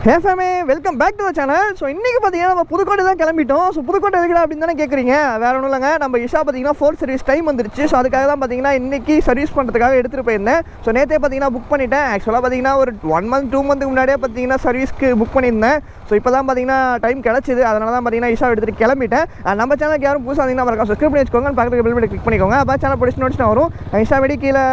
ஃபேமே welcome back to the channel. So இன்றைக்கி பார்த்தீங்கன்னா நம்ம புதுக்கோட்டை தான் கிளம்பிட்டோம். ஸோ புதுக்கோட்டை எதுக்குடா அப்படின்னு தானே கேட்குறீங்க. வேறு ஒன்றும் இல்லைங்க, நம்ம இஷா பார்த்தீங்கன்னா 4th சர்வீஸ் டைம் வந்துருச்சு. ஸோ அதுக்காக தான் பார்த்தீங்கன்னா இன்றைக்கி சர்வீஸ் பண்ணுறதுக்காக எடுத்துகிட்டு போயிருந்தேன். ஸோ நேற்றே பார்த்தீங்கன்னா புக் பண்ணிட்டேன். ஆக்சுவலாக பார்த்தீங்கன்னா ஒரு 1 month 2 month முன்னாடியே பார்த்தீங்கன்னா சர்வீஸ்க்கு புக் பண்ணியிருந்தேன். ஸோ இப்போ தான் பார்த்தீங்கன்னா டைம் கிடச்சிது. அதனால தான் பார்த்தீங்கன்னா இஷா எடுத்துகிட்டு கிளம்பிட்டேன். நம்ம சேனலுக்கு யாரும் புதுசாக வந்தீங்கன்னா மறக்காம சப்ஸ்கிரைப் பண்ணி வச்சுக்கோங்க. பக்கத்துக்கு பெல் பட்டன் கிளிக் பண்ணிக்கோங்க. அப்போ சேனல் பிடிச்சி நோட்டிஸ் வரும். இன்ஸ்டா வீடியோ கீழே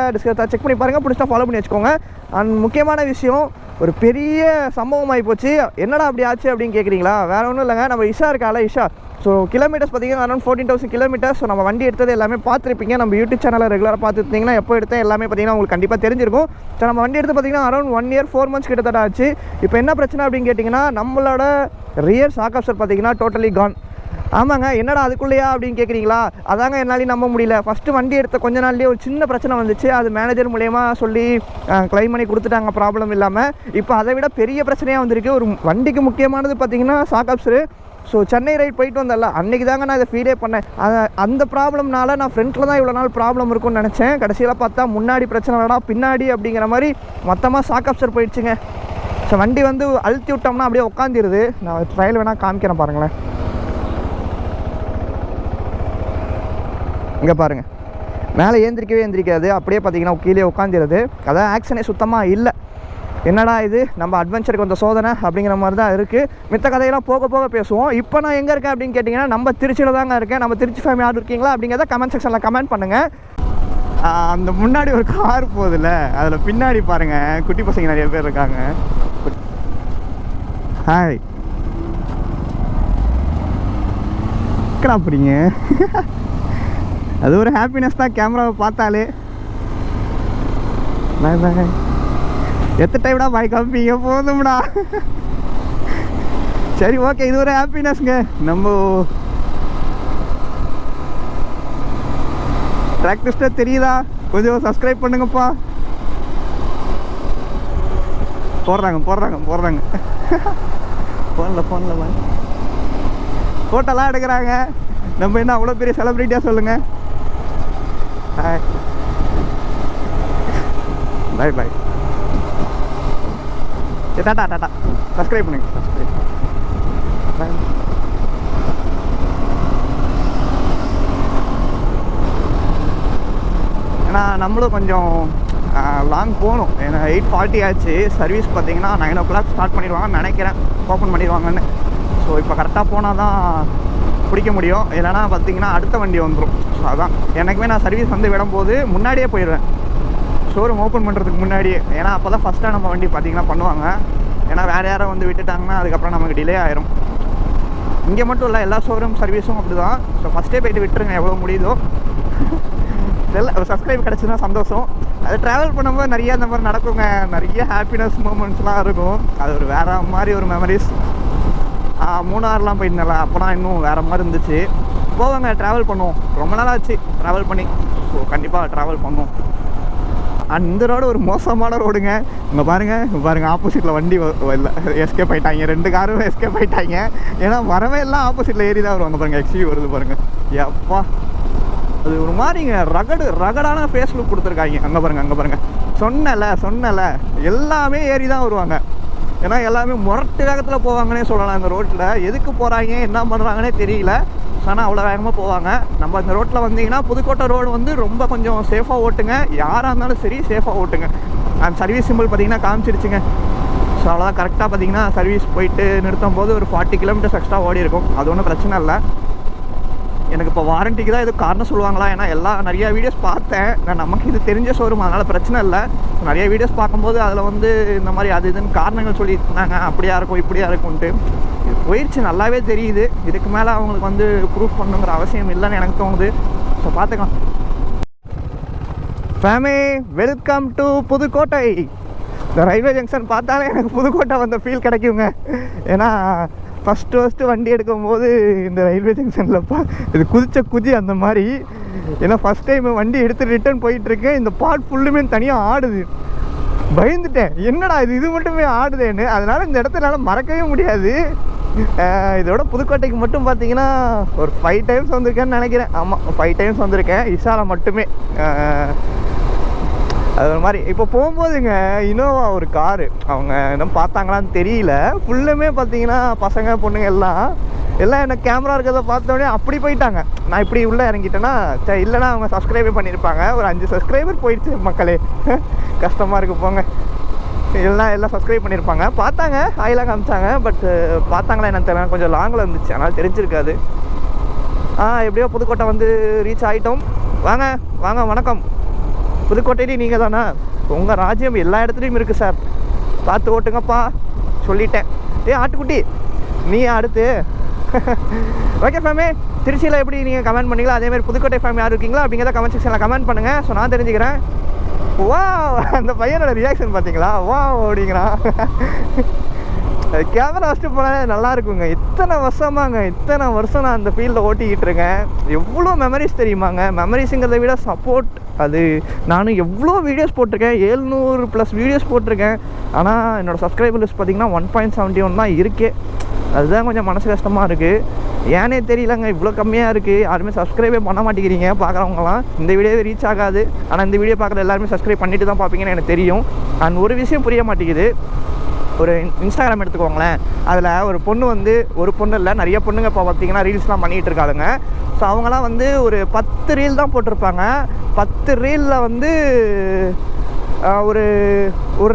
செக் பண்ணி பாருங்கள். பிடிச்சா ஃபாலோ பண்ணி வச்சுக்கோங்க. அண்ட் முக்கியமான விஷயம், ஒரு பெரிய சம்பவம் ஆகி போச்சு. என்னடா அப்படி ஆச்சு அப்படின்னு கேட்குறீங்களா? வேறு ஒன்றும் இல்லைங்க, நம்ம இஷா இருக்கால இஷா. ஸோ கிலோமீட்டர்ஸ் பார்த்தீங்கன்னா அரௌண்ட் 14,000 kilometers. ஸோ நம்ம வண்டி எடுத்தது எல்லாமே பார்த்துருப்பீங்க. நம்ம யூடியூப் சேனலில் ரெகுலராக பார்த்துருந்தீங்கன்னா எப்போ எடுத்தேன் எல்லாமே பார்த்தீங்கன்னா உங்களுக்கு கண்டிப்பாக தெரிஞ்சிருக்கும். ஸோ நம்ம வண்டி எடுத்து பார்த்தீங்கன்னா அரௌண்ட் 1 year 4 months கிட்டத்தட்ட ஆச்சு. இப்போ என்ன பிரச்சனை அப்படின்னு கேட்டிங்கன்னா, நம்மளோட ரியர் ஷாக் அப்சர் பார்த்தீங்கன்னா டோட்டலி கான். ஆமாங்க, என்னடா அதுக்குள்ளேயா அப்படின்னு கேட்குறீங்களா? அதாங்க என்னாலையும் நம்ப முடியல. ஃபஸ்ட்டு வண்டி எடுத்த கொஞ்ச நாள்லேயே ஒரு சின்ன பிரச்சனை வந்துச்சு. அது மேனேஜர் மூலயமா சொல்லி க்ளைம் பண்ணி கொடுத்துட்டாங்க, ப்ராப்ளம் இல்லாமல். இப்போ அதை விட பெரிய பிரச்சனையாக வந்திருக்கு. ஒரு வண்டிக்கு முக்கியமானது பார்த்தீங்கன்னா ஷாக் அப்சரு. ஸோ சென்னை ரைட் போயிட்டு வந்தல அன்றைக்கி தாங்க நான் இதை ஃபீலே பண்ணேன். அந்த ப்ராப்ளம்னால நான் ஃப்ரண்ட்டில் தான் இவ்வளோ நாள் ப்ராப்ளம் இருக்கும்னு நினச்சேன். கடைசியில் பார்த்தா முன்னாடி பிரச்சனை இல்லைடா, பின்னாடி அப்படிங்கிற மாதிரி மொத்தமாக ஷாக் அப்சர் போயிடுச்சுங்க. ஸோ வண்டி வந்து அழுத்தி விட்டோம்னா அப்படியே உட்காந்துருது. நான் ட்ரையல் வேணால் காமிக்கிறேன் பாருங்களேன். இங்கே பாருங்கள், மேலே ஏந்திரிக்காது, அப்படியே பார்த்தீங்கன்னா கீழே உட்காந்துருது. அதான் ஆக்ஷனே சுத்தமாக இல்லை. என்னடா இது, நம்ம அட்வென்ச்சருக்கு வந்த சோதனை அப்படிங்கிற மாதிரி தான் இருக்குது. மித்த கதையெல்லாம் போக போக பேசுவோம். இப்போ நான் எங்கே இருக்கேன் அப்படின்னு கேட்டிங்கன்னா, நம்ம திருச்சியில் தாங்க இருக்கேன். நம்ம திருச்சி ஃபேமிலி யாரும் இருக்கீங்களா அப்படிங்கிறத கமெண்ட் செக்ஷனில் கமெண்ட் பண்ணுங்கள். அந்த முன்னாடி ஒரு கார் போகுதுல்ல, அதில் பின்னாடி பாருங்கள் குட்டி பசங்க நிறைய பேர் இருக்காங்க. ஹாய், அப்படிங்க அது ஒரு ஹாப்பினஸ் தான் கேமராவை பார்த்தாலே. பாய் பாய், எத்தனை டைம்டா பாய் காமிப்பீங்க, போதும்டா. சரி ஓகே, இது ஒரு ஹாப்பினஸ்ங்க. நம்ம ப்ராக்டிஸ்டாக தெரியுதா? கொஞ்சம் சப்ஸ்கிரைப் பண்ணுங்கப்பா. போடுறாங்க போடல பாய், ஃபோட்டோலாம் எடுக்கிறாங்க. நம்ம என்ன அவ்வளோ பெரிய செலிப்ரிட்டியாக சொல்லுங்கள். ஹாய் பாய் பாய், டாட்டா. சப்ஸ்கிரைப் பண்ணுங்க, சப்ஸ்கிரைப் பாய். ஏன்னா நம்மளும் கொஞ்சம் லாங் போகணும். ஏன்னா 8:40 ஆச்சு. சர்வீஸ் பார்த்தீங்கன்னா 9 o'clock ஸ்டார்ட் பண்ணிடுவாங்கன்னு நினைக்கிறேன், ஓப்பன் பண்ணிடுவாங்கன்னு. ஸோ இப்போ கரெக்டாக போனால் தான் பிடிக்க முடியும். இல்லைனா பார்த்தீங்கன்னா அடுத்த வண்டி வந்துடும். ஸோ அதான் எனக்குமே நான் சர்வீஸ் வந்து விடும்போது முன்னாடியே போயிடுவேன், ஷோரூம் ஓப்பன் பண்ணுறதுக்கு முன்னாடியே. ஏன்னா அப்போ தான் ஃபஸ்ட்டாக நம்ம வண்டி பார்த்தீங்கன்னா பண்ணுவாங்க. ஏன்னா வேறு யாரும் வந்து விட்டுட்டாங்கன்னா அதுக்கப்புறம் நமக்கு டிலே ஆயிரும். இங்கே மட்டும் இல்லை, எல்லா ஷோரூம் சர்வீஸும் அப்படி தான். ஸோ ஃபஸ்ட்டே போய்ட்டு விட்டுருங்க எவ்வளோ முடியுதோ. ஒரு சப்ஸ்கிரைப் கிடச்சுன்னா சந்தோஷம். அது ட்ராவல் பண்ணும்போது நிறைய இந்த மாதிரி நடக்குங்க. நிறைய ஹாப்பினஸ் மூமெண்ட்ஸ்லாம் இருக்கும். அது ஒரு வேறு மாதிரி ஒரு மெமரிஸ். மூணாறுலாம் போயிருந்தேன்ல, அப்போனா இன்னும் வேறு மாதிரி இருந்துச்சு. போவாங்க, ட்ராவல் பண்ணுவோம். ரொம்ப நாள் ஆச்சு ட்ராவல் பண்ணி. ஸோ கண்டிப்பாக ட்ராவல் பண்ணுவோம். அண்ட் இந்த ரோடு ஒரு மோசமான ரோடுங்க. இங்கே பாருங்கள் ஆப்போசிட்டில் வண்டி இல்லை, எஸ்கேப் ஆகிட்டாங்க. 2 காரும் எஸ்கேப் ஆகிட்டாங்க. ஏன்னா வரவே எல்லாம் ஆப்போசிட்டில் ஏறி தான் வருவாங்க. பாருங்கள் எக்ஸ்யூவி வருது பாருங்கள். எப்பா, அது ஒரு மாதிரிங்க ரகடான ஃபேஸ் லுக் கொடுத்துருக்காங்க. அங்கே பாருங்கள் சொன்னல எல்லாமே ஏறி தான் வருவாங்க. ஏன்னா எல்லாமே முரட்டு வேகத்தில் போவாங்கன்னே சொல்லலாம். இந்த ரோட்டில் எதுக்கு போகிறாங்க, என்ன பண்ணுறாங்கன்னே தெரியல. ஆனால் அவ்வளோ வேகமாக போவாங்க. நம்ம இந்த ரோட்டில் வந்தீங்கன்னா புதுக்கோட்டை ரோடு வந்து ரொம்ப கொஞ்சம் சேஃபாக ஓட்டுங்க. யாராக இருந்தாலும் சரி சேஃபாக ஓட்டுங்க. அந்த சர்வீஸ் சிம்பிள் பார்த்தீங்கன்னா காமிச்சிருச்சுங்க. ஸோ அவ்வளோதான். கரெக்டாக பார்த்தீங்கன்னா சர்வீஸ் போயிட்டு நிறுத்தும் போது ஒரு 40 kilometers எக்ஸ்ட்ரா ஓடி இருக்கும். அது ஒன்றும் பிரச்சனை இல்லை. எனக்கு இப்போ வாரண்டிக்கு தான் எதுவும் காரணம் சொல்லுவாங்களா? ஏன்னா நிறையா வீடியோஸ் பார்த்தேன். நமக்கு இது தெரிஞ்ச ஷோரூம், அதனால் பிரச்சனை இல்லை. நிறைய வீடியோஸ் பார்க்கும்போது அதில் வந்து இந்த மாதிரி அது இதுன்னு காரணங்கள் சொல்லியிருந்தாங்க. அப்படியா இருக்கும் இப்படியா இருக்கும்ன்ட்டு. இது போயிடுச்சு, நல்லாவே தெரியுது. இதுக்கு மேலே அவங்களுக்கு வந்து ப்ரூஃப் பண்ணுங்கிற அவசியம் இல்லைன்னு எனக்கு தோணுது. ஸோ பார்த்துக்கலாம். ஃபேமே வெல்கம் டு புதுக்கோட்டை. இந்த ரயில்வே ஜங்ஷன் பார்த்தாலே எனக்கு புதுக்கோட்டை வந்த ஃபீல் கிடைக்குங்க. ஏன்னா ஃபஸ்ட்டு வண்டி எடுக்கும்போது இந்த ரயில்வே ஜங்ஷனில்ப்பா இது குதி அந்த மாதிரி. ஏன்னா ஃபஸ்ட் டைம் வண்டி எடுத்து ரிட்டர்ன் போயிட்டுருக்கேன். இந்த பார்ட் ஃபுல்லுமே தனியாக ஆடுது. பயந்துட்டேன், என்னடா இது மட்டுமே ஆடுதேன்னு. அதனால் இந்த இடத்துல மறக்கவே முடியாது. இதோட புதுக்கோட்டைக்கு மட்டும் பார்த்தீங்கன்னா ஒரு 5 times வந்திருக்கேன்னு நினைக்கிறேன். ஆமாம், 5 times வந்திருக்கேன். இஷாவில் மட்டுமே அது ஒரு மாதிரி. இப்போ போகும்போதுங்க இனோவா ஒரு காரு, அவங்க இன்னும் பார்த்தாங்களான்னு தெரியல, ஃபுல்லுமே பார்த்தீங்கன்னா பசங்க பொண்ணுங்க எல்லாம் எனக்கு கேமரா இருக்கிறத பார்த்தோடனே அப்படி போயிட்டாங்க. நான் இப்படி உள்ளே இறங்கிட்டேன்னா இல்லைனா அவங்க சப்ஸ்கிரைபே பண்ணியிருப்பாங்க. ஒரு 5 சப்ஸ்கிரைபர் போயிடுச்சு மக்களே. கஷ்டமாக இருக்குது போங்க. எல்லாம் சப்ஸ்கிரைப் பண்ணியிருப்பாங்க, பார்த்தாங்க, ஆயிலாக காமிச்சாங்க. பட் பார்த்தாங்களா என்னன்னு தெரியல, கொஞ்சம் லாங்கில் இருந்துச்சு, அதனால் தெரிஞ்சிருக்காது. எப்படியோ புதுக்கோட்டை வந்து ரீச் ஆகிட்டோம். வாங்க வாங்க, வணக்கம். புதுக்கோட்டையிலே நீங்கள் தானே? உங்கள் ராஜ்யம் எல்லா இடத்துலையும் இருக்குது சார், பார்த்து ஓட்டுங்கப்பா சொல்லிட்டேன். ஆட்டுக்குட்டி நீ அடுத்து. ஓகே ஃபேமே, திருச்சியில் எப்படி நீங்கள் கமெண்ட் பண்ணிங்களா அதேமாதிரி புதுக்கோட்டை ஃபேமிலி யார் இருக்கீங்களா அப்படிங்கிறத கமெண்ட் செக்ஷனில் கமெண்ட் பண்ணுங்கள். ஸோ நான் தெரிஞ்சுக்கிறேன். வா, அந்த பையனோட ரியாக்ஷன் பார்த்தீங்களா? வா அப்படிங்கிறான். கேமரா வச்சுட்டு போனால் நல்லா இருக்குங்க. இத்தனை வருஷம் நான் அந்த ஃபீல்டில் ஓட்டிக்கிட்டு இருக்கேன். எவ்வளோ மெமரிஸ் தெரியுமாங்க? மெமரிஸுங்கிறத விட சப்போர்ட். அது நானும் எவ்வளோ வீடியோஸ் போட்டிருக்கேன், 700+ வீடியோஸ் போட்டிருக்கேன். ஆனால் என்னோடய சப்ஸ்கிரைபர் லிஸ்ட் பார்த்திங்கன்னா 1.71 தான் இருக்கே. அதுதான் கொஞ்சம் மனசு கஷ்டமாக இருக்குது. ஏன்னே தெரியலங்க, இவ்வளோ கம்மியாக இருக்குது. யாருமே சப்ஸ்கிரைபே பண்ண மாட்டேங்கிறீங்க பார்க்குறவங்களாம். இந்த வீடியோவே ரீச் ஆகாது. ஆனால் இந்த வீடியோ பார்க்குற எல்லாருமே சப்ஸ்கிரைப் பண்ணிட்டு தான் பார்ப்பீங்கன்னு எனக்கு தெரியும். அண்ட் ஒரு விஷயம் புரிய மாட்டேங்குது. ஒரு இன்ஸ்டாகிராம் எடுத்துக்கோங்களேன், அதில் ஒரு பொண்ணு வந்து, ஒரு பொண்ணு இல்லை நிறைய பொண்ணுங்க இப்போ பார்த்தீங்கன்னா ரீல்ஸ்லாம் பண்ணிகிட்டு இருக்காளுங்க. ஸோ அவங்களாம் வந்து ஒரு 10 ரீல் தான் போட்டிருப்பாங்க. 10 ரீலில் வந்து ஒரு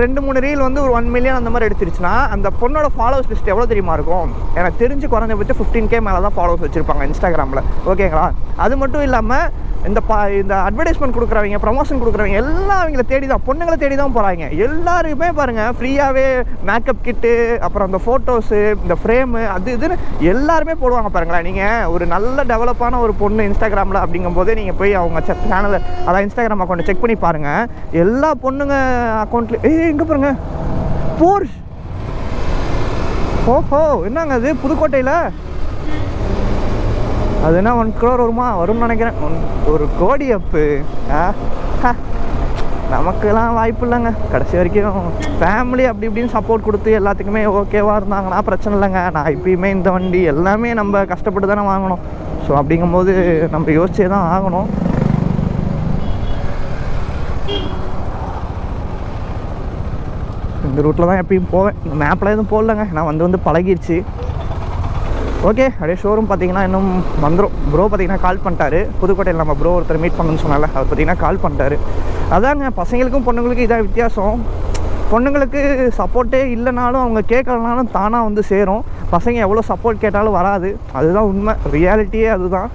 2-3 ரீல் வந்து ஒரு 1 மில்லியன் அந்த மாதிரி எடுத்துருச்சுன்னா அந்த பொண்ணோட ஃபாலோவர்ஸ் லிஸ்ட் எவ்வளோ தெரியுமா இருக்கும்? எனக்கு தெரிஞ்சு குறைஞ்சபட்சம் 15K மேலே தான் ஃபாலோவர்ஸ் வச்சுருப்பாங்க இன்ஸ்டாகிராமில். ஓகேங்களா? அது மட்டும் இல்லாமல் இந்த அட்வர்டைஸ்மெண்ட் கொடுக்குறவங்க, ப்ரமோஷன் கொடுக்குறவங்க எல்லாம் அவங்கள தேடி தான், பொண்ணுங்களை தேடி தான் போகிறாங்க. எல்லாருமே பாருங்கள் ஃப்ரீயாகவே மேக்கப் கிட்டு, அப்புறம் அந்த ஃபோட்டோஸு, இந்த ஃப்ரேமு, அது இதுன்னு எல்லாருமே போடுவாங்க பாருங்களேன். நீங்கள் ஒரு நல்ல டெவலப்பான ஒரு பொண்ணு இன்ஸ்டாகிராமில் அப்படிங்கும்போதே நீங்கள் போய் அவங்க சேனலை, அதான் இன்ஸ்டாகிராம் அக்கௌண்ட்டை செக் பண்ணி பாருங்கள். எல்லா பொண்ணுங்க அக்கௌண்ட்லேயும் எங்கே பாருங்க போர்ஷ். ஓஹோ, என்னங்க அது புதுக்கோட்டையில்? அது என்ன 1 crore வரும்னு நினைக்கிறேன். 1 கோடி அப்பு. நமக்குலாம் வாய்ப்பு இல்லைங்க. கடைசி வரைக்கும் ஃபேமிலி அப்படி இப்படின்னு சப்போர்ட் கொடுத்து எல்லாத்துக்குமே ஓகேவாக இருந்தாங்கன்னா பிரச்சனை இல்லைங்க. நான் இப்பயுமே இந்த வண்டி எல்லாமே நம்ம கஷ்டப்பட்டு தானே வாங்கணும். ஸோ அப்படிங்கும்போது நம்ம யோசிச்சே தான் ஆகணும். இந்த ரூட்டில் தான் எப்பயும் போவேன். மேப்பில் எதுவும் போடலங்க, நான் வந்து பழகிடுச்சு. ஓகே, அப்படியே ஷோரூம் பார்த்தீங்கன்னா இன்னும் வந்துடும். ப்ரோ பார்த்தீங்கன்னா கால் பண்ணிட்டாரு. புதுக்கோட்டையில் நம்ம ப்ரோ ஒருத்தர் மீட் பண்ணணும்னு சொன்னால, அவர் பார்த்தீங்கன்னா கால் பண்ணிட்டாரு. அதாங்க, பசங்களுக்கும் பொண்ணுங்களுக்கும் இதாக வித்தியாசம். பொண்ணுங்களுக்கு சப்போர்ட்டே இல்லைனாலும், அவங்க கேட்கலனாலும் தானாக வந்து சேரும். பசங்க எவ்வளோ சப்போர்ட் கேட்டாலும் வராது. அதுதான் உண்மை, ரியாலிட்டியே அதுதான்.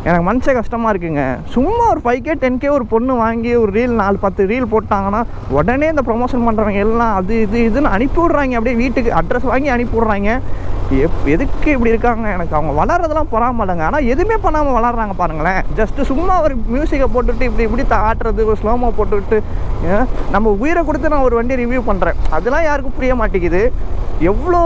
எனக்கு மனசே கஷ்டமாக இருக்குங்க. சும்மா ஒரு 5K 10K ஒரு பொண்ணு வாங்கி ஒரு ரீல் 4-10 ரீல் போட்டாங்கன்னா உடனே இந்த ப்ரொமோஷன் பண்ணுறவங்க எல்லாம் அது இதுன்னு அனுப்பி விட்றாங்க. அப்படியே வீட்டுக்கு அட்ரஸ் வாங்கி அனுப்பி விட்றாங்க. எதுக்கு இப்படி இருக்காங்க? எனக்கு அவங்க வளர்றதெல்லாம் பொறாமலைங்க. ஆனால் எதுவுமே பண்ணாமல் வளர்றாங்க பாருங்களேன். ஜஸ்ட்டு சும்மா ஒரு மியூசிக்கை போட்டுவிட்டு இப்படி ஆட்டுறது, ஒரு ஸ்லோமோ போட்டுவிட்டு, நம்ம உயிரை கொடுத்து நான் ஒரு வண்டி ரிவ்யூ பண்ணுறேன். அதெல்லாம் யாருக்கும் புரிய மாட்டேங்குது. எவ்வளோ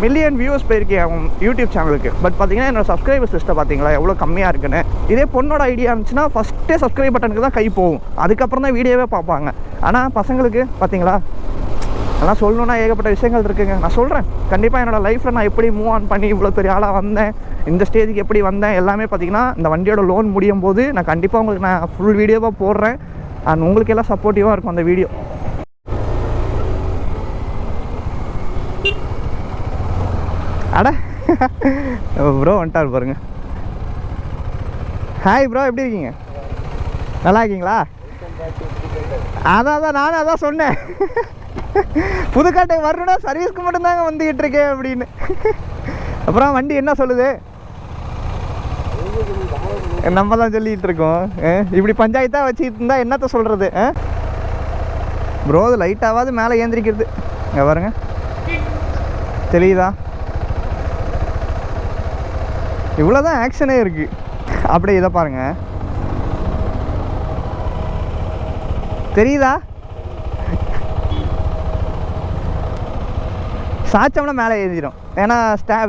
மில்லியன் வியூஸ் போயிருக்கேன் அவங்க யூடியூப் சேனலுக்கு. பட் பார்த்தீங்கன்னா என்னோடய சப்ஸ்கிரைபர்ஸ் லிஸ்ட்டை பார்த்தீங்களா எவ்வளோ கம்மியாக இருக்குன்னு. இதே பொண்ணோட ஐடியா இருந்துச்சுன்னா ஃபஸ்ட்டே சப்ஸ்கிரைப் பட்டனுக்கு தான் கை போகும், அதுக்கப்புறம் தான் வீடியோவே பார்ப்பாங்க. ஆனால் பசங்களுக்கு பார்த்தீங்களா, அதெல்லாம் சொல்லணுன்னா ஏகப்பட்ட விஷயங்கள் இருக்குங்க. நான் சொல்கிறேன், கண்டிப்பாக என்னோடய லைஃப்பில் நான் எப்படி மூவ் ஆன் பண்ணி இவ்வளோ பெரிய ஆளாக வந்தேன், இந்த ஸ்டேஜுக்கு எப்படி வந்தேன், எல்லாமே பார்த்தீங்கன்னா இந்த வண்டியோட லோன் முடியும் போது நான் கண்டிப்பாக உங்களுக்கு நான் ஃபுல் வீடியோவாக போடுறேன். அண்ட் உங்களுக்கு எல்லாம் சப்போர்ட்டிவாக இருக்கும் அந்த வீடியோ. அட ப்ரோ வந்துட்டார் பாருங்க. ஹாய் ப்ரோ, எப்படி இருக்கீங்க? நல்லா இருக்கீங்களா? அதான் நானும் அதான் சொன்னேன், புதுக்கோட்டை வரணும்னா சர்வீஸ்க்கு மட்டும்தாங்க வந்துக்கிட்டு இருக்கேன் அப்படின்னு. அப்புறம் வண்டி என்ன சொல்லுது? நம்ம தான் சொல்லிகிட்டு இருக்கோம். இப்படி பஞ்சாயத்தாக வச்சுக்கிட்டு இருந்தால் என்னத்த சொல்கிறது? ப்ரோ அது லைட்டாவது மேலே ஏந்திரிக்கிறது. இங்கே பாருங்க, தெரியுதா? இவ்வளோதான் ஆக்ஷனே இருக்குது. அப்படியே இதை பாருங்கள், தெரியுதா? சாச்சோம்னா மேலே ஏறிடும். ஏன்னா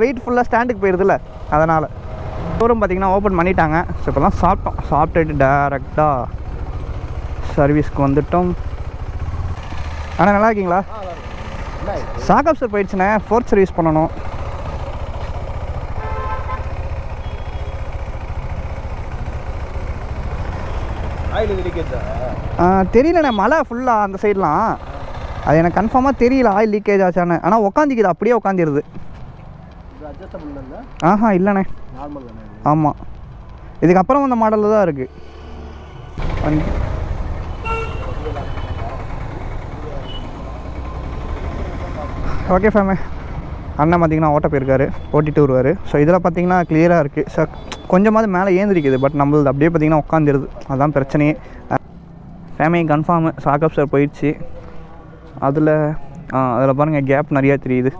வெயிட் ஃபுல்லாக ஸ்டாண்டுக்கு போயிடுதுல்ல, அதனால். ஷோரூம் பார்த்திங்கன்னா ஓப்பன் பண்ணிட்டாங்க. ஸோ இப்போ தான் சாப்பிட்டுட்டு டேரெக்டாக சர்வீஸ்க்கு வந்துட்டோம். ஆனால் நல்லா இருக்கீங்களா? சாக்கப் சார் போயிடுச்சுண்ணே, 4th சர்வீஸ் பண்ணணும். தெரியலண்ணே, மழை ஃபுல்லாக அந்த சைட்லாம். அது எனக்கு கன்ஃபார்மாக தெரியல ஆயில் லீக்கேஜ் ஆச்சான்னு. ஆனால் உட்காந்துக்குது, அப்படியே உட்காந்துருது. ஆஹா இல்லைண்ணே, ஆமாம். இதுக்கப்புறம் அந்த மாடலில் தான் இருக்குது. ஓகே ஃபேமே, அண்ணன் பார்த்திங்கன்னா ஓட்ட போயிருக்காரு, ஓட்டிட்டு வருவார். ஸோ இதில் பார்த்திங்கன்னா கிளியராக இருக்குது. ஸோ கொஞ்சமாவது மேலே ஏந்திரிக்குது, பட் நம்மளது அப்படியே பார்த்திங்கன்னா உட்காந்துருது. அதுதான் பிரச்சனையே. ஃபேமிலி கன்ஃபார்மு சாக்கப் சார் போயிடுச்சு. அதில் பாருங்கள் கேப் நிறையா தெரியுது.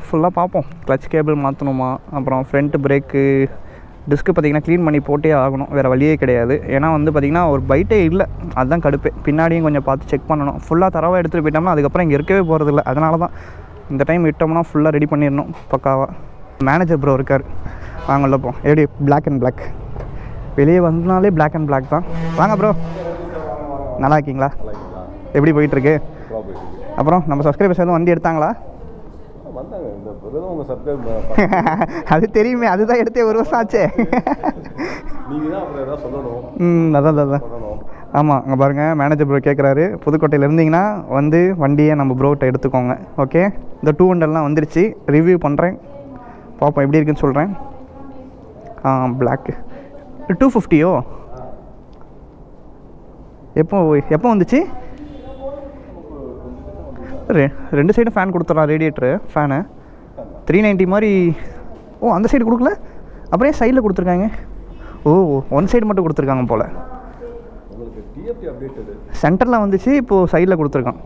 ஃபுல்லாக பார்ப்போம். கிளச் கேபிள் மாற்றணுமா, அப்புறம் ஃப்ரண்ட் பிரேக்கு டிஸ்க்கு பார்த்திங்கன்னா க்ளீன் பண்ணி போட்டே ஆகணும், வேறு வழியே கிடையாது. ஏன்னா வந்து பார்த்திங்கன்னா ஒரு பைட்டே இல்லை, அதுதான் கடுப்பே. பின்னாடியும் கொஞ்சம் பார்த்து செக் பண்ணணும். ஃபுல்லாக தரவாக எடுத்துகிட்டு போயிட்டோம்னா அதுக்கப்புறம் இங்கே இருக்கவே போகிறதில்ல. அதனால தான் இந்த டைம் விட்டோம்னா ஃபுல்லாக ரெடி பண்ணிடணும் பக்காவாக. மேனேஜர் ப்ரோ இருக்கார், வாங்க உள்ள போ. எப்படி பிளாக் அண்ட் பிளாக் வெளியே வந்தனாலே பிளாக் அண்ட் பிளாக் தான். வாங்க ப்ரோ, நல்லா இருக்கீங்களா? எப்படி போயிட்டுருக்கு? அப்புறம் நம்ம சப்ஸ்கிரைபர்ஸ் எதுவும் வண்டி எடுத்தாங்களா? அது தெரியுமே, அதுதான் எடுத்தே ஒரு வருஷம் ஆச்சே. அதான் ஆமாம். அங்கே பாருங்கள், மேனேஜர் ப்ரோ கேட்குறாரு, புதுக்கோட்டையில் இருந்தீங்கன்னா வந்து வண்டியை நம்ம ப்ரோட்ட எடுத்துக்கோங்க. ஓகே, இந்த 200 வந்துருச்சு, ரிவ்யூ பண்ணுறேன், பார்ப்போம் எப்படி இருக்குன்னு சொல்கிறேன். பிளாக்கு 250. எப்போ வந்துச்சு? ரெண்டு சைடும் ஃபேன் கொடுத்துட்றான், ரேடியேட்டரு ஃபேனு 390 மாதிரி. ஓ, அந்த சைடு கொடுக்கல, அப்புறம் சைடில் கொடுத்துருக்காங்க. ஓ, ஒன் சைடு மட்டும் கொடுத்துருக்காங்க போல். சென்டரில் வந்துச்சு, இப்போது சைடில் கொடுத்துருக்கான்.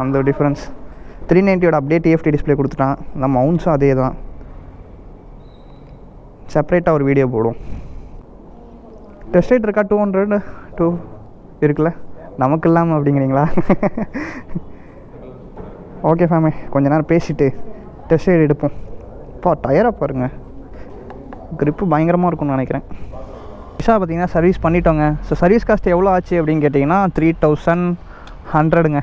அந்த டிஃப்ரென்ஸ். 390 அப்டேட் டிஎஃப்டி டிஸ்பிளே கொடுத்துட்டான். அந்த மவுண்ட்ஸும் அதே தான். செப்பரேட்டாக ஒரு வீடியோ போடும். டெஸ்ட் ரைட் இருக்கா? 200 இருக்குல்ல, நமக்கு இல்லாமல் அப்படிங்கிறீங்களா? ஓகே ஃபேமே, கொஞ்ச நேரம் பேசிவிட்டு டெஸ்ட் ரைட் எடுப்போம். டயராக பாருங்கள், க்ரிப்பு பயங்கரமாக இருக்கும்னு நினைக்கிறேன். விஷா பார்த்திங்கன்னா சர்வீஸ் பண்ணிட்டோங்க. ஸோ சர்வீஸ் காஸ்ட் எவ்வளோ ஆச்சு அப்படின்னு கேட்டிங்கன்னா 3100ங்க.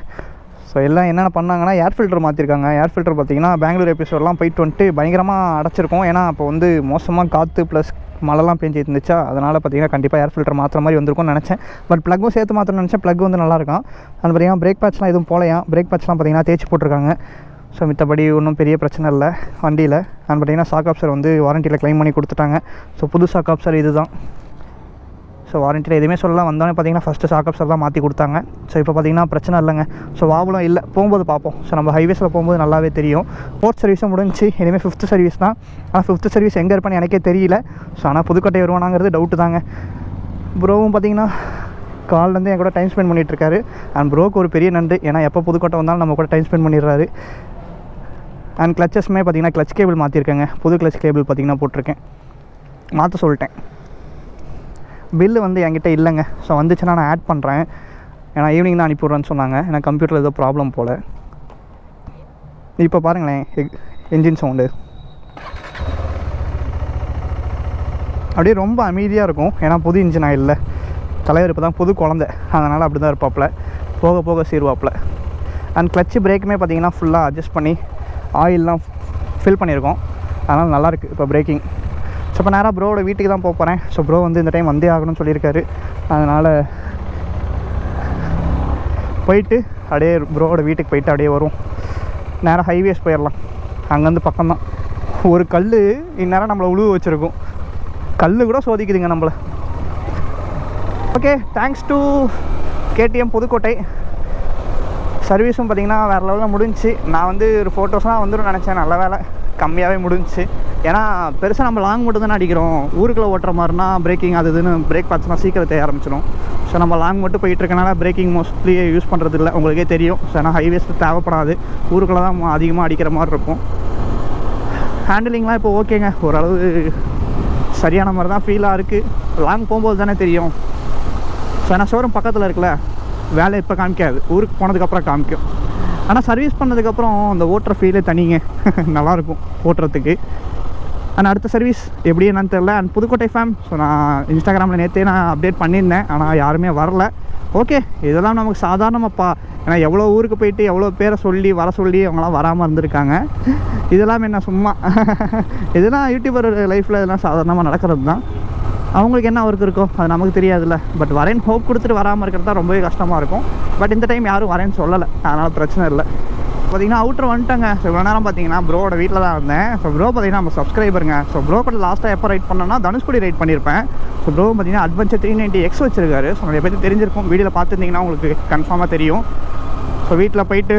ஸோ எல்லாம் என்னென்ன பண்ணாங்கன்னா ஏர் ஃபில்டர் மாற்றிருக்காங்க. ஏர் ஃபில்டர் பார்த்திங்கன்னா பெங்களூர் எபிசோடெலாம் போயிட்டு வந்துட்டு பயங்கரமாக அடைச்சிருக்கோம். ஏன்னா அப்போ வந்து மோசமாக காற்று ப்ளஸ் மழைலாம் பேஞ்சி இருந்துச்சா, அதனால் பார்த்திங்கன்னா கண்டிப்பாக ஏர் ஃபில்டர் மாற்றுற மாதிரி வந்திருக்கும்னு நினச்சேன். பட் ப்ளக்கும் சேர்த்து மாற்றணும்னு நினச்சேன். ப்ளக் வந்து நல்லாயிருக்கும். அது பார்த்திங்கன்னா பிரேக் பேட்ச்லாம் எதுவும் போலையாம். பிரேக் பேட்ச்லாம் பார்த்திங்கன்னா தேய்ச்சி போட்டிருக்காங்க. ஸோ மித்தபடி ஒன்றும் பெரிய பிரச்சனை இல்லை வண்டியில். அது பார்த்திங்கன்னா ஷாக் ஆப்சர் வந்து வாரண்டியில் க்ளைம் பண்ணி கொடுத்துட்டாங்க. ஸோ புது ஷாக் ஆப்சர் இது தான். ஸோ வாரண்டியில் எதுவுமே சொல்லலாம். வந்தோடனே பார்த்திங்கன்னா ஃபஸ்ட்டு ஷாக் ஆப்சர் தான் மாற்றி கொடுத்தாங்க. ஸோ இப்போ பார்த்திங்கன்னா பிரச்சனை இல்லைங்க. ஸோ வாவலும் இல்லை, போகும்போது பார்ப்போம். ஸோ நம்ம ஹைவேஸில் போகும்போது நல்லாவே தெரியும். 4th சர்வீஸும் முடிஞ்சு, இனிமேல் 5th சர்வீஸ் தான். ஆனால் 5th சர்வீஸ் எங்கே இருப்பேன்னு எனக்கே தெரியல. ஸோ ஆனால் புதுக்கோட்டை வருவானாங்கிறது டவுட்டு தாங்க. ப்ரோவும் பார்த்திங்கன்னா கால்லேருந்து என் கூட டைம் ஸ்பெண்ட் பண்ணிகிட்ருக்காரு. அண்ட் ப்ரோக்கு ஒரு பெரிய நன்றி, ஏன்னா எப்போ புதுக்கோட்டை வந்தாலும் நம்ம கூட டைம் ஸ்பெண்ட் பண்ணிடுறாரு. அண்ட் கிளச்சஸ்மே பார்த்திங்கன்னா கிளச் கேபிள் மாற்றிருக்கேங்க. புது கிளச் கேபிள் பார்த்திங்கன்னா போட்டிருக்கேன், மாற்ற சொல்லிட்டேன். பில்லு வந்து என்கிட்ட இல்லைங்க. ஸோ வந்துச்சுன்னா நான் ஆட் பண்ணுறேன். ஏன்னா ஈவினிங் தான் அனுப்பிவிட்றேன்னு சொன்னாங்க. ஏன்னா கம்ப்யூட்டரில் ஏதோ ப்ராப்ளம் போல். இப்போ பாருங்களேன் என்ஜின் சவுண்டு அப்படியே ரொம்ப அமைதியாக இருக்கும். ஏன்னா புது இன்ஜின் ஆயில்ல, தலைவர் இப்போ தான் புது குழந்தை, அதனால் அப்படி தான் இருப்பாப்பில். போக போக சீருவாப்பில். அண்ட் கிளச்சு பிரேக்குமே பார்த்திங்கன்னா ஃபுல்லாக அட்ஜஸ்ட் பண்ணி ஆயிலெலாம் ஃபில் பண்ணியிருக்கோம். அதனால் நல்லாயிருக்கு இப்போ பிரேக்கிங். ஸோ இப்போ நேராக ப்ரோவோட வீட்டுக்கு தான் போகிறேன். ஸோ ப்ரோ வந்து இந்த டைம் வந்தே ஆகணும்னு சொல்லியிருக்காரு. அதனால் போயிட்டு அப்படியே ப்ரோவோட வீட்டுக்கு போயிட்டு அப்படியே வரும். நேராக ஹைவேஸ் போயிடலாம். அங்கேருந்து பக்கம்தான். ஒரு கல் இந்நேரம் நம்மளை உழுவு வச்சுருக்கும். கல் கூட சோதிக்குதுங்க நம்மளை. Okay, thanks to KTM Pudukkottai. சர்வீஸும் பார்த்திங்கன்னா வேறு லெவலில் முடிஞ்சிச்சு. நான் வந்து ஒரு ஃபோட்டோஸ்லாம் வந்துடும் நினச்சேன். நல்ல வேலை கம்மியாகவே முடிஞ்சிச்சு. ஏன்னா பெருசாக நம்ம லாங் மட்டும் தானே அடிக்கிறோம். ஊருக்குள்ளே ஓட்டுற மாதிரினா பிரேக்கிங் அது இதுன்னு பிரேக் பார்ட்ஸ்லாம் சீக்கிரம் தேய ஆரம்பிச்சிடும். ஸோ நம்ம லாங் மட்டும் போயிட்டுருக்கனால பிரேக்கிங் மோஸ்ட்லி யூஸ் பண்ணுறது இல்லை, உங்களுக்கே தெரியும். ஸோ ஏன்னா ஹைவேஸில் தேவைப்படாது, ஊருக்குள்ளே தான் அதிகமாக அடிக்கிற மாதிரி இருக்கும். ஹேண்டிலிங்லாம் இப்போ ஓகேங்க, ஓரளவு சரியான மாதிரி தான் ஃபீலாக இருக்குது. லாங் போகும்போது தானே தெரியும். ஸோ ஏன்னா ஷோரூம் பக்கத்தில் இருக்குல்ல, வேலை இப்போ காமிக்காது, ஊருக்கு போனதுக்கப்புறம் காமிக்கும். ஆனால் சர்வீஸ் பண்ணதுக்கப்புறம் அந்த ஓட்டுற ஃபீலே தனிங்க, நல்லாயிருக்கும் ஓட்டுறதுக்கு. ஆனால் அடுத்த சர்வீஸ் எப்படி என்னன்னு தெரில. And Pudukkottai fame. ஸோ நான் இன்ஸ்டாகிராமில் நேற்றே நான் அப்டேட் பண்ணியிருந்தேன், ஆனால் யாருமே வரல. ஓகே, இதெல்லாம் நமக்கு சாதாரணமாப்பா. ஏன்னா எவ்வளோ ஊருக்கு போயிட்டு எவ்வளோ பேரை சொல்லி வர சொல்லி அவங்களாம் வராமல் இருந்திருக்காங்க. இதெல்லாம் என்ன சும்மா இதெல்லாம் யூடியூபர் லைஃப்பில் இதெல்லாம் சாதாரணமாக நடக்கிறது தான். அவங்களுக்கு என்ன ஒர்க் இருக்கோ அது நமக்கு தெரியாதுல்ல. பட் வரேன்னு ஹோப் கொடுத்துட்டு வராமல் இருக்கிறது தான் ரொம்பவே கஷ்டமாக இருக்கும். பட் இந்த டைம் யாரும் வரேன்னு சொல்லலை, அதனால் பிரச்சனை இல்லை. பார்த்தீங்கன்னா அவுட்ரு வந்துட்டாங்க. ஸோ இவ்வளோ நேரம் பார்த்தீங்கன்னா ப்ரோவோட வீட்டில் தான் இருந்தேன். ஸோ ப்ரோ பார்த்தீங்கன்னா நம்ம சப்ஸ்கிரைபருங்க. ஸோ ப்ரோ கூட லாஸ்ட்டாக எப்போ ரைட் பண்ணோன்னா தனுஷ்கோடி ரைட் பண்ணியிருப்பேன். ஸோ ப்ரோ பார்த்தீங்கன்னா அட்வென்ச்சர் 390X வச்சிருக்காரு. ஸோ நிறைய பேர் தெரிஞ்சிருக்கும், வீடியோவில் பார்த்துருந்தீங்கன்னா உங்களுக்கு கன்ஃபார்மாக தெரியும். ஸோ வீட்டில் போயிட்டு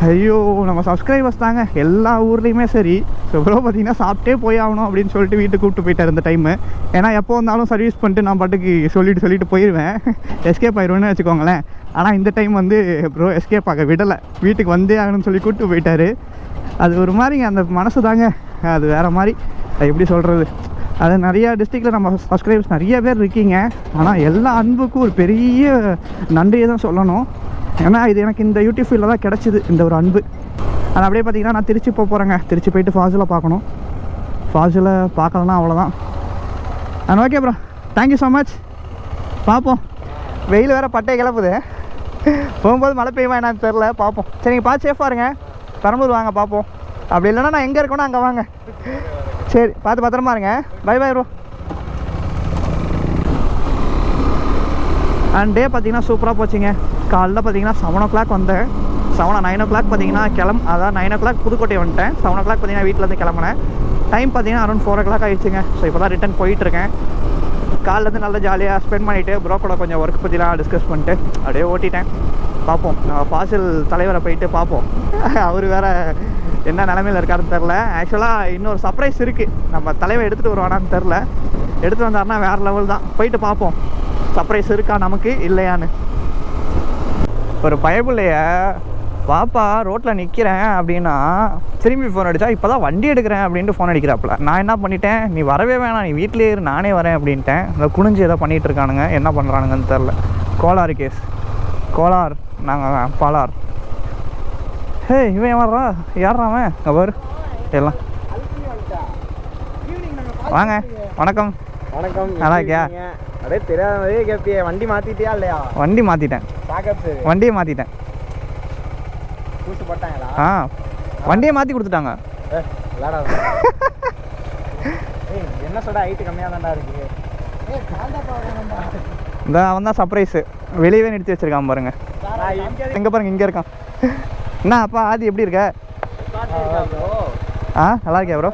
ஐயோ நம்ம சப்ஸ்கிரைபர்ஸ் தாங்க எல்லா ஊர்லேயுமே சரி. ஸோ ப்ரோ பார்த்தீங்கன்னா சாப்பிட்டே போய் ஆகணும் அப்படின்னு சொல்லிட்டு வீட்டுக்கு கூப்பிட்டு போயிட்டார் இந்த டைமு. ஏன்னா எப்போ வந்தாலும் சர்வீஸ் பண்ணிட்டு நான் பாட்டுக்கு சொல்லிட்டு போயிடுவேன், எஸ்கேப் ஆயிடுவேன்னு வச்சுக்கோங்களேன். ஆனால் இந்த டைம் வந்து ப்ரோ எஸ்கேப் ஆக விடலை, வீட்டுக்கு வந்தே ஆகணும்னு சொல்லி கூப்பிட்டு போயிட்டார். அது ஒரு மாதிரிங்க, அந்த மனசு தாங்க அது வேறு மாதிரி. அது எப்படி சொல்கிறது, அது நிறையா டிஸ்ட்ரிக்டில் நம்ம சப்ஸ்கிரைபர்ஸ் நிறைய பேர் இருக்கீங்க. ஆனால் எல்லா அன்புக்கும் ஒரு பெரிய நன்றியை தான் சொல்லணும். ஏன்னா இது எனக்கு இந்த யூடியூப் ஃபீல்டில் தான் கிடச்சிது இந்த ஒரு அன்பு. அது அப்படியே பார்த்தீங்கன்னா நான் திருச்சி போகிறேங்க. திருச்சி போயிட்டு ஃபால்ஸில் பார்க்கணும். ஃபால்ஸில் பார்க்கலன்னா அவ்வளோதான். And okay bro, thank you so much. பார்ப்போம், வெயில் வேறு பட்டை கிளப்புது, போகும்போது மழை பெய்யுமா என்னன்னு தெரில, பார்ப்போம். சரி நீங்கள் பார்த்து சேஃபாக இருங்க, பெரம்பலூர் வாங்க பார்ப்போம். அப்படி இல்லைன்னா நான் எங்கே இருக்கேனோ அங்கே வாங்க. சரி பார்த்து பத்திரமா இருங்க. Bye bye bro. அண்ட் டே பார்த்தீங்கன்னா சூப்பராக போச்சுங்க. காலைல பார்த்தீங்கன்னா 7 o'clock வந்தேன். 9 o'clock பார்த்தீங்கன்னா அதான் 9 o'clock புதுக்கோட்டை வந்துட்டேன். 7 o'clock பார்த்தீங்கன்னா வீட்டிலேருந்து கிளம்புனேன். டைம் பார்த்தீங்கன்னா அரௌண்ட் 4 o'clock ஆகிடுச்சுங்க. ஸோ இப்போ தான் ரிட்டன் போயிட்டுருக்கேன். காலிலேருந்து நல்லா ஜாலியாக ஸ்பெண்ட் பண்ணிவிட்டு ப்ரோ கூட கொஞ்சம் ஒர்க் பற்றிலாம் டிஸ்கஸ் பண்ணிட்டு அப்படியே ஓட்டிட்டேன். பார்ப்போம், ஃபாசில் தலைவரை போயிட்டு பார்ப்போம். அவர் வேறு என்ன நிலமையில் இருக்காருன்னு தெரில. ஆக்சுவலாக இன்னொரு சர்ப்ரைஸ் இருக்குது, நம்ம தலைவர் எடுத்துகிட்டு வருவானான்னு தெரில. எடுத்துகிட்டு வந்தாருன்னா வேறு லெவல் தான். போயிட்டு பார்ப்போம் சர்ப்ரைஸ் இருக்கா நமக்கு இல்லையான்னு. ஒரு பயப்புள்ளைய பாப்பா ரோட்டில் நிற்கிறேன் அப்படின்னா திரும்பி ஃபோன் அடித்தா இப்போ தான் வண்டி எடுக்கிறேன் அப்படின்ட்டு ஃபோன் அடிக்கிறாப்புல. நான் என்ன பண்ணிட்டேன், நீ வரவே வேணாம், நீ வீட்டிலே இரு, நானே வரேன் அப்படின்ட்டேன். இந்த குனிஞ்சு ஏதோ பண்ணிகிட்டு இருக்கானுங்க, என்ன பண்ணுறானுங்கன்னு தெரில. கோலார் கேஸ், கோலார் நாங்கள் பாலார். ஹே இவன் வர்றா, யார்றாவன் அவர் எல்லாம். வாங்க, வணக்கம். வணக்கம். நல்லா இருக்கியா? அப்படியே தெரியாத மாதிரியே கேட்பியே. வண்டி மாற்றிட்டியா இல்லையா? வண்டி மாற்றிட்டேன், வண்டியை மாற்றிட்டேன். பூசு போட்டாங்களா? வண்டியை மாற்றி கொடுத்துட்டாங்க. என்ன சொல்ற, ஹைட்டு கம்மியாக தான்டா இருக்கு. இந்த அவன் தான் சர்ப்ரைஸு, வெளியவே நிறுத்தி வச்சிருக்கான் பாருங்க. எங்கே பாருங்க, இங்கே இருக்கான். என்ன அப்பா ஆதி எப்படி இருக்க? நல்லா இருக்கியா ப்ரோ?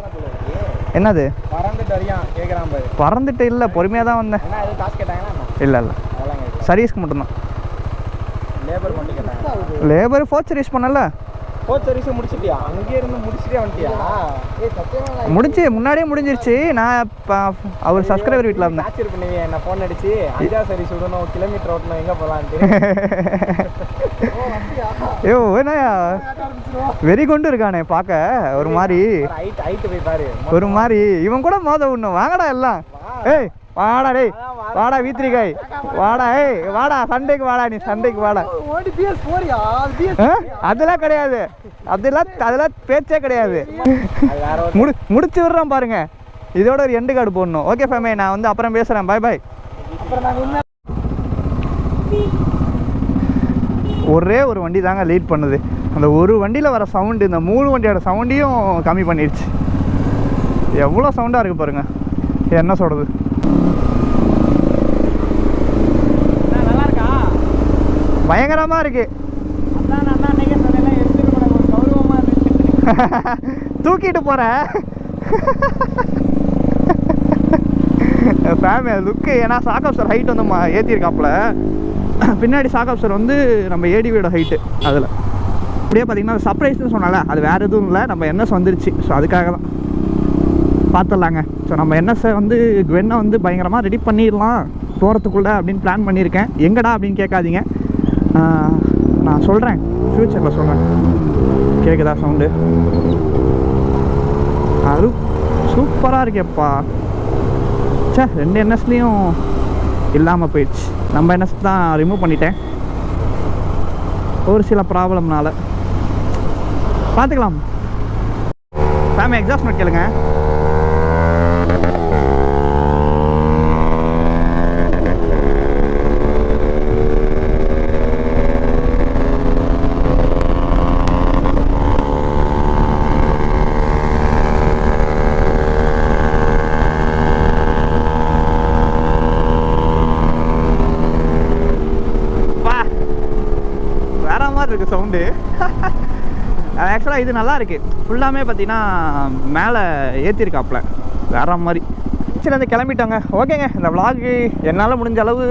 என்னது பறந்துட்டு இல்லை, பொறுமையாக தான் வந்தேன். இல்லை இல்லை, சர்வீஸ்க்கு மட்டும்தான். லேபர் ஃபோர்த் சர்வீஸ் பண்ணல. முடிச்சு முன்னாடியே முடிஞ்சிருச்சு. நான் இப்போ அவர் சப்ஸ்கிரைபர் வீட்டில் இருந்தேன். என்ன ஃபோன் அடிச்சு 5ஆவது சர்வீஸ் விடணும், கிலோமீட்டர் ஓட்டணும், எங்கே போகலான்ட்டு. ஐயோ என்னையா வெறி கொண்டு இருக்கானே பார்க்க ஒரு மாதிரி. ஒரு மாதிரி இவன் கூட மோத விடணும். வாங்கடா எல்லாம். ஏய் வாடா, டேய் வாடா வீத்திரிக்காய், வாடா. ஏய் வாடா, சண்டைக்கு வாடா, நீ சண்டைக்கு வாடா. அதெல்லாம் கிடையாது, அதெல்லாம் பேச்சே கிடையாது. முடிச்சு விடுறான் பாருங்க. இதோட ஒரு எண்டு கார்டு போடணும். ஓகே ஃபேமே, நான் வந்து அப்புறம் பேசுகிறேன். பாய் பாய். ஒரே ஒரு வண்டி தாங்க லீட் பண்ணுது. அந்த ஒரு வண்டியில் வர சவுண்டு இந்த 3 வண்டியோட சவுண்டையும் கம்மி பண்ணிடுச்சு. எவ்வளோ சவுண்டாக இருக்குது பாருங்க. என்ன சொல்கிறது, பயங்கரமாக இருக்கு. தூக்கிட்டு போகிறேன் ஃபேமிலி லுக்கு. ஏன்னா சாக்கப் சார் ஹைட் வந்து ஏற்றிருக்காப்புல. பின்னாடி சாக்கப் சார் வந்து நம்ம ஏடிவியோட ஹைட்டு. அதில் அப்படியே பார்த்தீங்கன்னா சர்ப்ரைஸ்னு சொன்னால அது வேறு எதுவும் இல்லை, நம்ம என்எஸ் வந்துருச்சு. ஸோ அதுக்காக தான் பார்த்துடலாங்க. ஸோ நம்ம என்எஸ்ஸை வந்து குவென்னை வந்து பயங்கரமாக ரெடி பண்ணிடலாம் போகிறதுக்குள்ளே அப்படின்னு பிளான் பண்ணியிருக்கேன். எங்கடா அப்படின்னு கேட்காதீங்க, நான் சொல்கிறேன், ஃப்யூச்சரில் சொல்கிறேன். கேட்குதா சவுண்டு? அது சூப்பராக இருக்கேப்பா. சே 2 என்எஸ்லேயும் இல்லாமல் போயிடுச்சு. நம்ம என்எஸ் தான் ரிமூவ் பண்ணிட்டேன் ஒரு சில ப்ராப்ளம்னால. பார்த்துக்கலாம். ஃபேமிலி எக்ஸாஸ்ட் நோட் கேளுங்க. மாதிரி இருக்குது சவுண்டு. ஆக்சுவலாக இது நல்லா இருக்குது. ஃபுல்லாமே பார்த்தீங்கன்னா மேலே ஏற்றிருக்காப்புல வேற மாதிரி. சரி வந்து கிளம்பிட்டோங்க. ஓகேங்க, இந்த vlog என்னால் முடிஞ்ச அளவு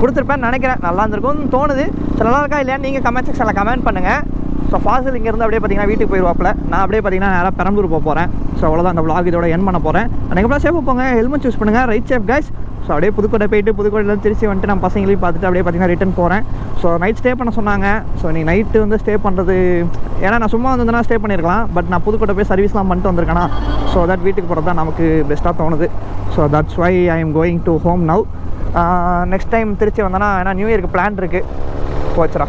கொடுத்துருப்பேன்னு நினைக்கிறேன். நல்லா இருந்திருக்கும்னு தோணுது. ஸோ நல்லா இருக்கா இல்லையான்னு நீங்கள் கமெண்ட் செக்ஷனில் கமெண்ட் பண்ணுங்கள். ஸோ ஃபாசில் இங்கேருந்து அப்படியே பார்த்தீங்கன்னா வீட்டுக்கு போயிடுவாப்பில். நான் அப்படியே பார்த்தீங்கன்னா நேராக பெரம்பலூர் போக போகிறேன். ஸோ அவ்வளோதான் அந்த vlog இதோட என் பண்ண போகிறேன். அன்றைக்கப்புறம் சேஃபாக போங்க, ஹெல்மெட் சூஸ் பண்ணுங்கள், ரைட் சேஃப் கைஸ். ஸோ அப்படியே புதுக்கோட்டை போயிட்டு புதுக்கோட்டையிலேருந்து திருச்சி வந்துட்டு நான் பசங்களையும் பார்த்துட்டு அப்படியே பார்த்தீங்கன்னா ரிட்டன் போகிறேன். ஸோ நைட் ஸ்டே பண்ண சொன்னாங்க. ஸோ நீ நைட்டு வந்து ஸ்டே பண்ணுறது, ஏன்னா நான் சும்மா வந்ததுன்னா ஸ்டே பண்ணியிருக்கலாம். பட் நான் புதுக்கோட்டை போய் சர்வீஸ்லாம் பண்ணிட்டு வந்திருக்கேனா. ஸோ தட் வீட்டுக்கு போகிறது தான் நமக்கு பெஸ்ட்டாக தோணுது. So that's why I am going to home now. Next time Trichy வந்தேன்னா ஏன்னா நியூ இயருக்கு பிளான் இருக்குது. போச்சுரா.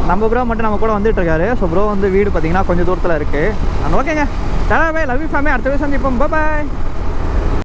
நம்ம ப்ரோ மட்டும் நம்ம கூட வந்துட்டு இருக்காரு. ஸோ ப்ரோ வந்து வீடு பார்த்தீங்கன்னா கொஞ்சம் தூரத்தில் இருக்குது. அண்ட் ஓகேங்க, லவ் யூ ஃபேமிலி. அடுத்த வீடியோ சந்திப்போம். பாய்.